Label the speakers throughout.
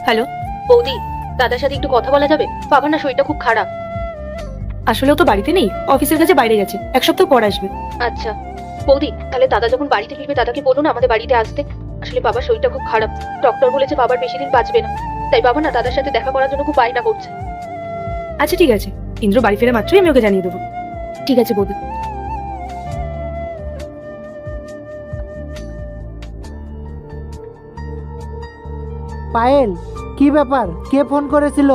Speaker 1: Hello
Speaker 2: বৌদি, দাদার সাথে একটু কথা বলা যাবে? বাবার না শরীরটা খুব খারাপ।
Speaker 1: আসলেও তো বাড়িতে নেই, অফিসের কাছে বাইরে গেছে, এক সপ্তাহ পর আসবে।
Speaker 2: আচ্ছা বৌদি, তাহলে দাদা যখন বাড়িতে ফিরবে দাদাকে বলুন আমাদের বাড়িতে আসতে। আসলে বাবার শরীরটা খুব খারাপ, ডক্টর বলেছে বাবার বেশি দিন বাঁচবে না। তাই বাবা না দাদার সাথে দেখা করার জন্য খুব বায়না করছে।
Speaker 1: আচ্ছা ঠিক আছে, ইন্দ্র বাড়ি ফেরা মাত্রই আমি ওকে জানিয়ে দেবো।
Speaker 2: ঠিক আছে বৌদি।
Speaker 3: পায়েল, কি ব্যাপার? কে ফোন করেছিল?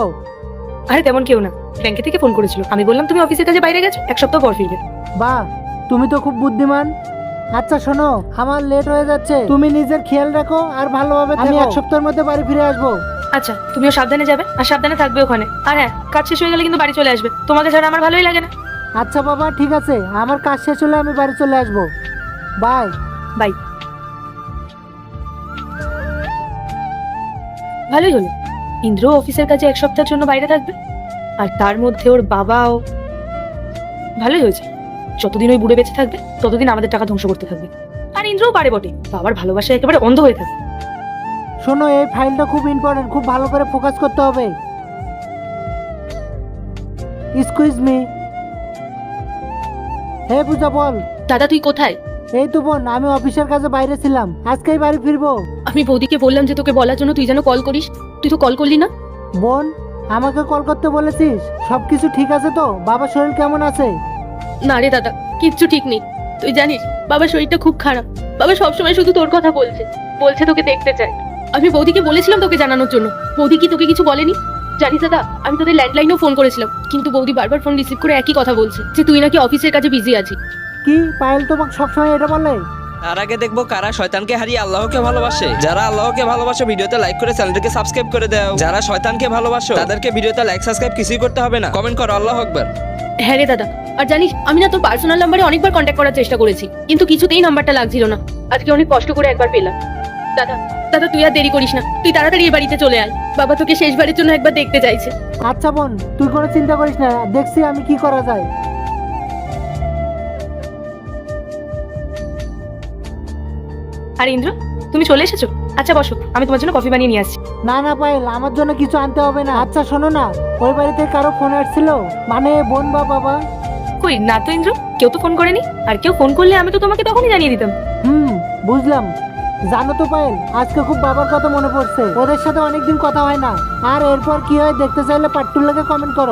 Speaker 1: আরে তেমন কেউ না, ব্যাংকে থেকে ফোন করেছিল। আমি বললাম তুমি অফিসের কাছে বাইরে গেছো, এক সপ্তাহ পর ফিরবে।
Speaker 3: বাহ, তুমি তো খুব বুদ্ধিমান। আচ্ছা শোনো, আমার লেট হয়ে যাচ্ছে, তুমি নিজের খেয়াল রাখো আর ভালোভাবে থেকো। আমি এক সপ্তাহের মধ্যে বাড়ি ফিরে আসবো।
Speaker 1: আচ্ছা, তুমিও সাবধানে যাবে আর সাবধানে থাকবে ওখানে। আর হ্যাঁ, কাজ শেষ হয়ে গেলে কিন্তু বাড়ি চলে আসবে, তোমাকে ছাড়া আমার ভালোই লাগে না।
Speaker 3: আচ্ছা বাবা, ঠিক আছে, আমার কাজ শেষ হলে আমি বাড়ি চলে আসবো। বাই।
Speaker 1: বাই। ভালোই হলো, ইন্দ্র অফিসের কাছে এক সপ্তাহের জন্য বাইরে থাকবে, আর তার মধ্যে ওর বাবাও। ভালোই হয়েছে, যতদিন ওই বুড়ে বেঁচে থাকবে ততদিন আমাদের টাকা ধ্বংস করতে থাকবে। আর ইন্দ্রও পারে বটে, বাবার ভালোবাসায় একেবারে অন্ধ হয়ে থাকে।
Speaker 3: শোনো, এই ফাইলটা খুব ইম্পর্টেন্ট, খুব ভালো করে ফোকাস করতে হবে। Excuse me. হে পূজা, বল।
Speaker 2: দাদা তুই কোথায়?
Speaker 3: এই তো বোন, আমি অফিসের কাছে বাইরে ছিলাম, আজকেই বাড়ি ফিরবো।
Speaker 2: আমি বৌদিকে বললাম যে তোকে বলার জন্য তুই যেন কল করিস, তুই তো কল করলি না।
Speaker 3: বোন, আমাকে কল করতে বলেছিস? সবকিছু ঠিক আছে তো? বাবার শরীর কেমন আছে?
Speaker 2: না রে দাদা, কিচ্ছু ঠিক নেই। তুই জানিস বাবার শরীরটা খুব খারাপ। বাবা সবসময় শুধু তোর কথা বলছে, বলছে তোকে দেখতে চায়। আমি বৌদিকে বলেছিলাম তোকে জানানোর জন্য, বৌদি কি তোকে কিছু বলেনি? জানিস দাদা, আমি তোদের ল্যান্ডলাইনেও ফোন করেছিলাম, কিন্তু বৌদি বারবার ফোন রিসিভ করে একই কথা বলছে যে তুই নাকি অফিসের কাছে বিজি আছিস।
Speaker 3: কি পায়েল তোমাকে সবসময় এটা বলে?
Speaker 4: তার আগে দেখবো কারা শয়তানকে হারিয়ে আল্লাহকে ভালোবাসে। যারা আল্লাহকে ভালোবাসে ভিডিওতে লাইক করে চ্যানেলটাকে সাবস্ক্রাইব করে দাও। যারা শয়তানকে ভালোবাসো তাদেরকে ভিডিওতে লাইক সাবস্ক্রাইব কিছুই করতে হবে না, কমেন্ট করো আল্লাহু আকবার।
Speaker 2: হ্যাঁ রে দাদা, আর জানিস আমি না তোর পার্সোনাল নাম্বারে অনেকবার কন্ট্যাক্ট করার চেষ্টা করেছি, কিন্তু কিছুতেই নাম্বারটা লাগছিল না। আজকে অনেক কষ্ট করে একবার পেলাম। দাদা দাদা তুই আর দেরি করিস না, তুই তাড়াতাড়ি এই বাড়িতে চলে আয়। বাবা তোকে শেষবারের জন্য একবার দেখতে চাইছে।
Speaker 3: আচ্ছা বোন, তুই কোনো চিন্তা করিস না, দেখছি আমি কি করা যায়।
Speaker 1: আর ইন্দ্র, তুমি চলে এসেছো? আচ্ছা বসো, আমি তোমার জন্য কফি বানিয়ে নিয়ে আসছি।
Speaker 3: না না পায়েল, আমার জন্য কিছু আনতে হবে না। আচ্ছা শোনো না, ওই বাড়িতে কারো ফোন আসছিল, মানে বোন বা বাবা?
Speaker 1: কই না তো ইন্দ্র, কেউ তো ফোন করেনি। আর কেউ ফোন করলে আমি তো তোমাকে তখনই জানিয়ে দিতাম।
Speaker 3: বুঝলাম। জানো তো পায়েল, আজকে খুব বাবার কথা মনে পড়ছে, ওদের সাথে অনেকদিন কথা হয় না। আর এরপর কি হয় দেখতে চাইলে পার্ট 2 লাগে কমেন্ট করো।